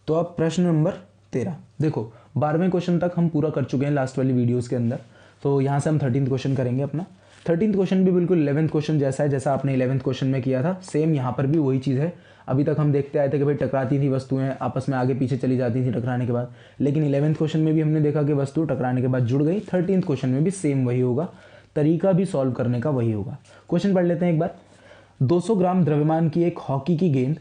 तो अब प्रश्न नंबर 13 देखो, 12वें क्वेश्चन तक हम पूरा कर चुके हैं लास्ट वाली वीडियोस के अंदर। तो यहाँ से हम 13th क्वेश्चन करेंगे अपना। 13th क्वेश्चन भी बिल्कुल 11th क्वेश्चन जैसा है, जैसा आपने 11th क्वेश्चन में किया था, सेम यहाँ पर भी वही चीज़ है। अभी तक हम देखते आए थे कि भाई टकराती थी वस्तुएं, आपस में आगे पीछे चली जाती थी टकराने के बाद, लेकिन 11th क्वेश्चन में भी हमने देखा कि वस्तु टकराने के बाद जुड़ गई। 13th क्वेश्चन में भी सेम वही होगा, तरीका भी सॉल्व करने का वही होगा। क्वेश्चन पढ़ लेते हैं एक बार। 200 ग्राम द्रव्यमान की एक हॉकी की गेंद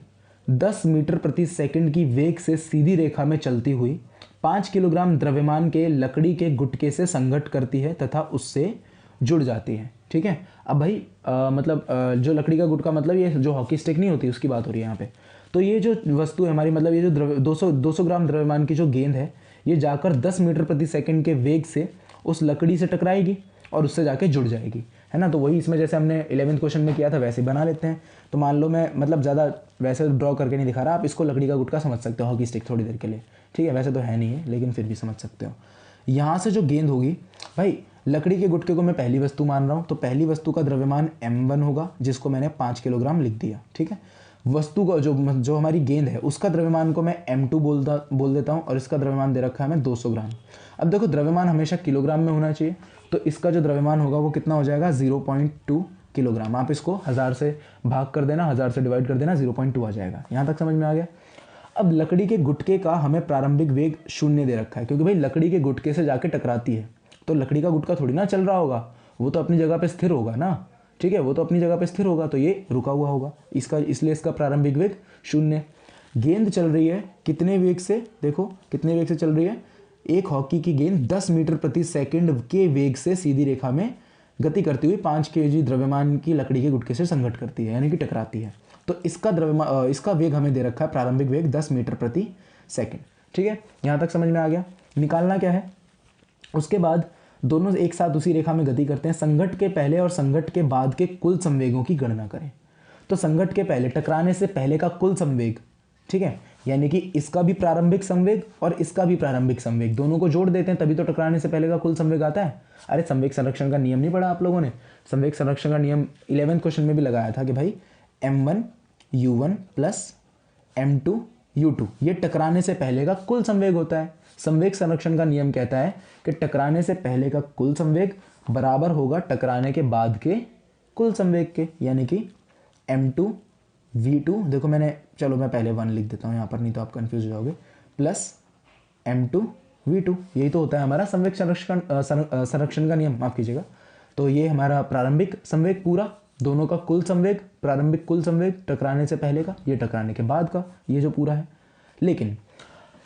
10 मीटर प्रति सेकंड की वेग से सीधी रेखा में चलती हुई 5 किलोग्राम द्रव्यमान के लकड़ी के गुटके से संघट करती है तथा उससे जुड़ जाती है। ठीक है, अब भाई जो लकड़ी का गुटका, मतलब ये जो हॉकी स्टिक नहीं होती उसकी बात हो रही है यहाँ पे। तो ये जो वस्तु है हमारी, मतलब ये जो 200 ग्राम द्रव्यमान की जो गेंद है, ये जाकर 10 मीटर प्रति सेकंड के वेग से उस लकड़ी से टकराएगी और उससे जाके जुड़ जाएगी, है ना। तो वही इसमें जैसे हमने 11th क्वेश्चन में किया था वैसे बना लेते हैं। तो मान लो मैं ज़्यादा वैसे ड्रॉ करके नहीं दिखा रहा, आप इसको लकड़ी का गुटका समझ सकते हो, हॉकी स्टिक थोड़ी देर के लिए। ठीक है, वैसे तो है नहीं है लेकिन फिर भी समझ सकते हो। यहाँ से जो गेंद होगी भाई, लकड़ी के गुटके को मैं पहली वस्तु मान रहा हूँ, तो पहली वस्तु का द्रव्यमान m1 होगा, जिसको मैंने 5 किलोग्राम लिख दिया। ठीक है, वस्तु का जो हमारी गेंद है उसका द्रव्यमान को मैं m2 बोल देता हूँ, और इसका द्रव्यमान दे रखा है मैं 200 ग्राम। अब देखो, द्रव्यमान हमेशा किलोग्राम में होना चाहिए, तो इसका जो द्रव्यमान होगा वो कितना हो जाएगा, 0.2 किलोग्राम। आप इसको 1000 से भाग कर देना, 1000 से डिवाइड कर देना, 0.2 आ जाएगा। यहाँ तक समझ में आ गया। अब लकड़ी के गुटके का हमें प्रारंभिक वेग 0 दे रखा है, क्योंकि भाई लकड़ी के गुटके से जाके टकराती है, तो लकड़ी का गुटका थोड़ी ना चल रहा होगा, वो तो अपनी जगह पे स्थिर होगा ना। ठीक है, वो तो अपनी जगह पे स्थिर होगा, तो ये रुका हुआ होगा, इसलिए इसका प्रारंभिक वेग 0। गेंद चल रही है कितने वेग से, देखो कितने वेग से चल रही है। एक हॉकी की गेंद 10 मीटर प्रति सेकंड के वेग से सीधी रेखा में गति करती हुई 5 kg द्रव्यमान की लकड़ी के गुटके से संघट करती है, यानी कि टकराती है। तो इसका वेग हमें दे रखा है, प्रारंभिक वेग 10 मीटर प्रति सेकंड। ठीक है, यहाँ तक समझ में आ गया। निकालना क्या है, उसके बाद दोनों एक साथ उसी रेखा में गति करते हैं। संघट के पहले और संघट के बाद के कुल संवेगों की गणना करें। तो संघट के पहले, टकराने से पहले का कुल संवेग, ठीक है, यानी कि इसका भी प्रारंभिक संवेग और इसका भी प्रारंभिक संवेग, दोनों को जोड़ देते हैं तभी तो टकराने से पहले का कुल संवेग आता है। अरे संवेग संरक्षण का नियम नहीं पढ़ा आप लोगों ने? संवेग संरक्षण का नियम 11th क्वेश्चन में भी लगाया था कि भाई m1 u1 plus m2 u2 ये टकराने से पहले का कुल संवेग होता है। संवेग संरक्षण का नियम कहता है कि टकराने से पहले का कुल संवेग बराबर होगा टकराने के बाद के कुल संवेग के, यानी कि m2 v2, देखो चलो मैं पहले 1 लिख देता हूँ यहाँ पर, नहीं तो आप कंफ्यूज हो जाओगे, प्लस m2 v2, यही तो होता है हमारा संवेग संरक्षण का नियम, माफ कीजिएगा। तो ये हमारा प्रारंभिक संवेग पूरा, दोनों का कुल संवेग, प्रारंभिक कुल संवेग टकराने से पहले का, ये टकराने के बाद का, ये जो पूरा है। लेकिन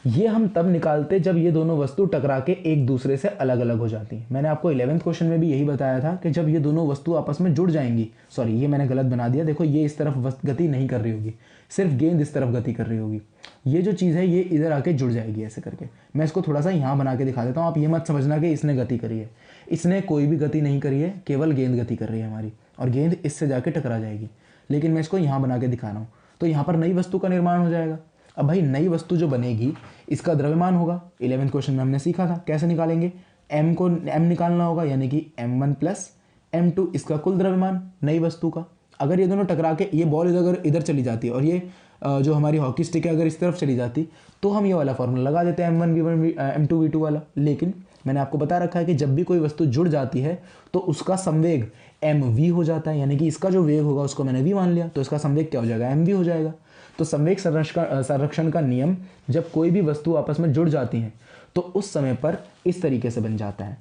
ये हम तब निकालते जब ये दोनों वस्तु टकरा के एक दूसरे से अलग अलग हो जाती हैं। मैंने आपको 11th क्वेश्चन में भी यही बताया था कि जब ये दोनों वस्तु आपस में जुड़ जाएंगी, सॉरी ये मैंने गलत बना दिया, देखो ये इस तरफ गति नहीं कर रही होगी, सिर्फ गेंद इस तरफ गति कर रही होगी, ये जो चीज़ है ये इधर आके जुड़ जाएगी ऐसे करके। मैं इसको थोड़ा सा यहाँ बना के दिखा देता हूँ, आप ये मत समझना कि इसने गति करी है, इसने कोई भी गति नहीं करी है, केवल गेंद गति कर रही है हमारी, और गेंद इससे जाके टकरा जाएगी। लेकिन मैं इसको यहाँ बना के दिखा रहा हूँ, तो यहाँ पर नई वस्तु का निर्माण हो जाएगा। अब भाई नई वस्तु जो बनेगी इसका द्रव्यमान होगा, 11th क्वेश्चन में हमने सीखा था कैसे निकालेंगे। m निकालना होगा, यानी कि m1 प्लस m2 इसका कुल द्रव्यमान नई वस्तु का। अगर ये दोनों टकरा के, ये बॉल अगर इधर चली जाती है और ये जो हमारी हॉकी स्टिक है अगर इस तरफ चली जाती, तो हम ये वाला फॉर्मूला लगा देते हैं m1 v1 m2 v2 वाला। लेकिन मैंने आपको बता रखा है कि जब भी कोई वस्तु जुड़ जाती है तो उसका संवेग mv हो जाता है, यानी कि इसका जो वेग होगा उसको मैंने v मान लिया, तो इसका संवेग क्या हो जाएगा, mv हो जाएगा। तो संवेग संरक्षण का नियम, जब कोई भी वस्तु आपस में जुड़ जाती हैं तो उस समय पर इस तरीके से बन जाता है,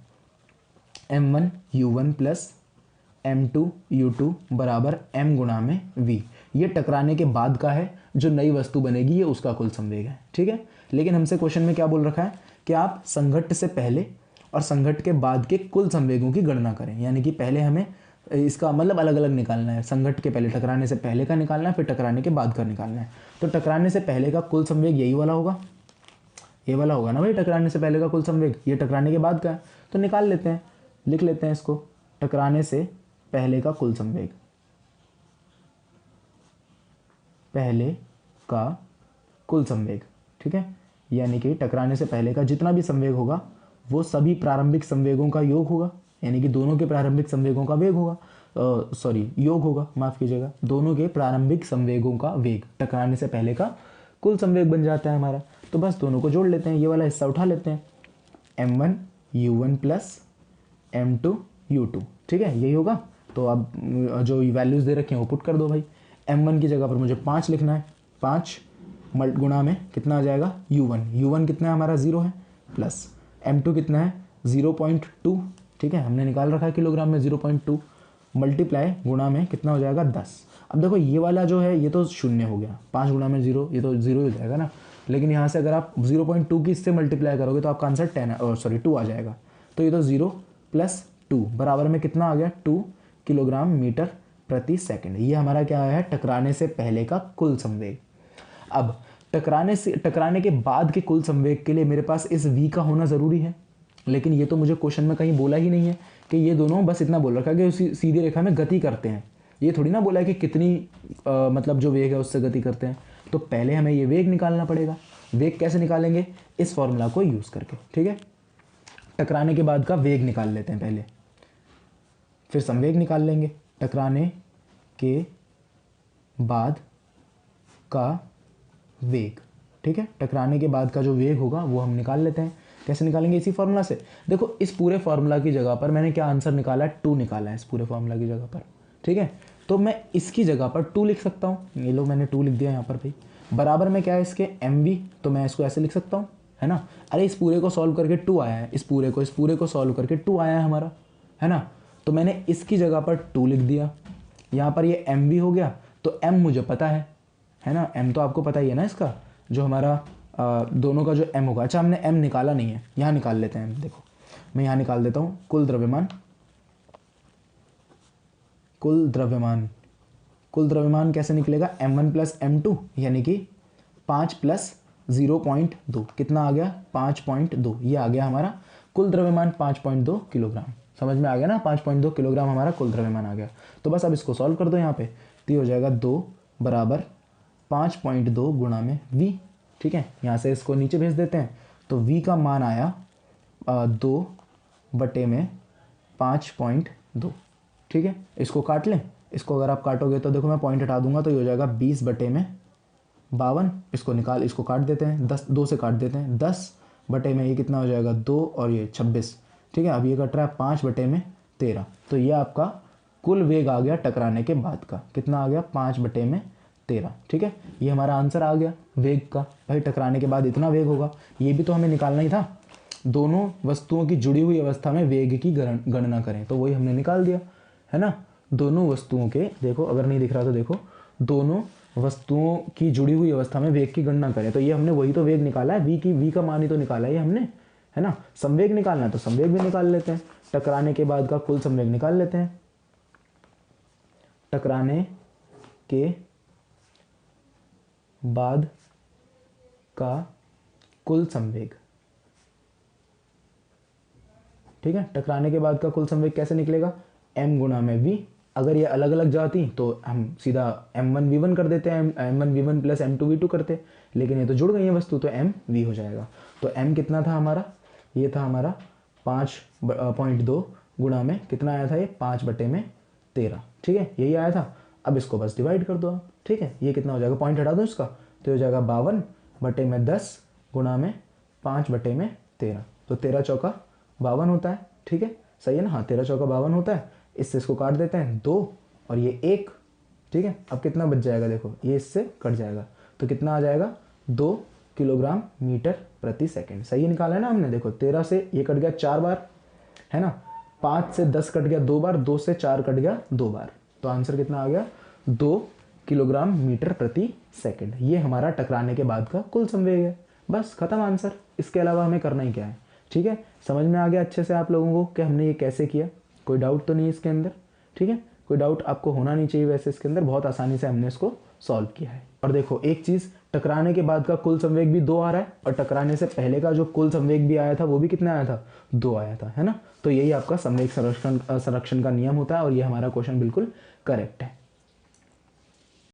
m1 u1 plus m2 u2 बराबर m गुणा में v। ये टकराने के बाद का है, जो नई वस्तु बनेगी ये उसका कुल संवेग है। ठीक है, लेकिन हमसे क्वेश्चन में क्या बोल रखा है कि आप संघट्ट से पहले और संघट्ट के बाद के कुल संवेगों की गणना करें, यानी कि पहले हमें इसका मतलब अलग अलग निकालना है। संघट्ट के पहले, टकराने से पहले का निकालना है, फिर टकराने के बाद का निकालना है। तो टकराने से पहले का कुल संवेग यही वाला होगा, ये वाला होगा ना भाई, टकराने से पहले का कुल संवेग, ये टकराने के बाद का है। तो निकाल लेते हैं, लिख लेते हैं इसको, टकराने से पहले का कुल संवेग, पहले का कुल संवेग, ठीक है, यानी कि टकराने से पहले का जितना भी संवेग होगा वो सभी प्रारंभिक संवेगों का योग होगा, यानी कि दोनों के प्रारंभिक संवेगों का वेग होगा, योग होगा, माफ कीजिएगा, दोनों के प्रारंभिक संवेगों का वेग, टकराने से पहले का कुल संवेग बन जाता है हमारा। तो बस दोनों को जोड़ लेते हैं, ये वाला हिस्सा उठा लेते हैं, m1 u1 plus m2 u2, ठीक है यही होगा। तो अब जो वैल्यूज़ दे रखे हैं वो पुट कर दो भाई। m1 की जगह पर मुझे 5 लिखना है, 5 गुणा में कितना आ जाएगा u1 कितना है हमारा 0 है, प्लस m2 कितना है 0.2, ठीक है हमने निकाल रखा है किलोग्राम में 0.2, मल्टीप्लाई गुणा में कितना हो जाएगा 10। अब देखो ये वाला जो है ये तो शून्य हो गया, 5 गुणा में 0, ये तो 0 हो जाएगा ना, लेकिन यहाँ से अगर आप 0.2 की इससे मल्टीप्लाई करोगे तो आपका आंसर 2 आ जाएगा। तो ये तो 0 + 2 बराबर में कितना आ गया 2 किलोग्राम मीटर प्रति सेकंड। ये हमारा क्या है टकराने से पहले का कुल संवेग। अब टकराने के बाद के कुल संवेग के लिए मेरे पास इस v का होना ज़रूरी है, लेकिन ये तो मुझे क्वेश्चन में कहीं बोला ही नहीं है कि ये दोनों, बस इतना बोल रखा है कि उसी सीधी रेखा में गति करते हैं। ये थोड़ी ना बोला है कि कितनी मतलब जो वेग है उससे गति करते हैं। तो पहले हमें ये वेग निकालना पड़ेगा। वेग कैसे निकालेंगे, इस फॉर्मूला को यूज़ करके, ठीक है। टकराने के बाद का वेग निकाल लेते हैं पहले, फिर संवेग निकाल लेंगे। टकराने के बाद का वेग, ठीक है, टकराने के बाद का जो वेग होगा वो हम निकाल लेते हैं। कैसे निकालेंगे, इसी फॉर्मूला से। देखो इस पूरे फॉर्मूला की जगह पर मैंने क्या आंसर निकाला है 2 निकाला है इस पूरे फॉर्मूला की जगह पर, ठीक है। तो मैं इसकी जगह पर 2 लिख सकता हूँ, ये लो मैंने 2 लिख दिया यहाँ पर भाई। बराबर में क्या है इसके mv, तो मैं इसको ऐसे लिख सकता हूँ, है ना। अरे इस पूरे को सॉल्व करके 2 आया है, इस पूरे को सॉल्व करके 2 आया है हमारा, है ना। तो मैंने इसकी जगह पर 2 लिख दिया, यहाँ पर ये mv हो गया। तो m मुझे पता है ना, m तो आपको पता ही है ना इसका, जो हमारा दोनों का जो m होगा। अच्छा हमने m निकाला नहीं है, यहाँ निकाल लेते हैं। देखो मैं यहाँ निकाल देता हूँ, कुल द्रव्यमान कैसे निकलेगा, m1 + m2 यानी कि 5 + 0.2 कितना आ गया 5.2, ये आ गया हमारा कुल द्रव्यमान 5.2 किलोग्राम। समझ में आ गया ना, 5.2 किलोग्राम हमारा कुल द्रव्यमान आ गया। तो बस अब इसको सॉल्व कर दो यहाँ पे, तो ये हो जाएगा 2 बराबर 5.2 गुणा में v, ठीक है। यहाँ से इसको नीचे भेज देते हैं, तो v का मान आया 2 बटे में 5.2, ठीक है। इसको काट लें, इसको अगर आप काटोगे तो देखो मैं पॉइंट हटा दूंगा तो ये हो जाएगा 20 बटे में 52। इसको काट देते हैं, 2 से काट देते हैं, 10 बटे में ये कितना हो जाएगा 2 और ये 26, ठीक है। अब ये कट रहा है 5 बटे में 13। तो ये आपका कुल वेग आ गया टकराने के बाद का, कितना आ गया 5 बटे में 13, ठीक है। ये हमारा आंसर आ गया वेग का। भाई टकराने के बाद इतना वेग होगा, ये भी तो हमें निकालना ही था। दोनों वस्तुओं की जुड़ी हुई अवस्था में वेग की गणना करें, तो वही हमने निकाल दिया, है ना। दोनों वस्तुओं के, देखो अगर नहीं दिख रहा तो देखो, दोनों वस्तुओं की जुड़ी हुई अवस्था में वेग की गणना करें, तो ये हमने वही तो वेग निकाला है, v का मान ही तो निकाला है हमने, है ना। संवेग निकालना है तो संवेग भी निकाल लेते हैं, टकराने के बाद का कुल संवेग निकाल लेते हैं। टकराने के बाद का कुल संवेग, ठीक है। टकराने के बाद का कुल संवेग कैसे निकलेगा, m गुणा में v। अगर ये अलग अलग जाती तो हम सीधा m1 v1 कर देते हैं, m1 v1 + m2 v2 करते, लेकिन ये तो जुड़ गई है वस्तु, तो m v हो जाएगा। तो m कितना था हमारा, ये था हमारा 5.2 गुणा में कितना आया था, ये 5 बटे में 13, ठीक है, यही आया था। अब इसको बस डिवाइड कर दो आप, ठीक है। ये कितना हो जाएगा, पॉइंट हटा दो इसका, तो हो जाएगा 52 बटे में 10 गुणा में 5 बटे में 13, तो 13 चौका 52 होता है, ठीक है, सही है ना। हाँ 13 चौका 52 होता है। इससे इसको काट देते हैं 2 और ये 1, ठीक है। अब कितना बच जाएगा, देखो ये इससे कट जाएगा, तो कितना आ जाएगा 2 किलोग्राम मीटर प्रति सेकंड। सही निकाला है ना हमने। देखो 13 से ये कट गया 4 बार, है ना, 5 से 10 कट गया 2 बार, 2 से 4 कट गया 2 बार, तो आंसर कितना आ गया 2 किलोग्राम मीटर प्रति सेकंड। ये हमारा टकराने के बाद का कुल संवेग है। बस खत्म आंसर, इसके अलावा हमें करना ही क्या है, ठीक है। समझ में आ गया अच्छे से आप लोगों को कि हमने ये कैसे किया, कोई डाउट तो नहीं इसके अंदर, ठीक है। कोई डाउट आपको होना नहीं चाहिए, वैसे इसके अंदर बहुत आसानी से हमने इसको सॉल्व किया है। और देखो एक चीज़, टकराने के बाद का कुल संवेग भी 2 आ रहा है, और टकराने से पहले का जो कुल संवेग भी आया था वो भी कितना आया था, 2 आया था, है ना। तो यही आपका संवेग संरक्षण का नियम होता है, और ये हमारा क्वेश्चन बिल्कुल करेक्ट है।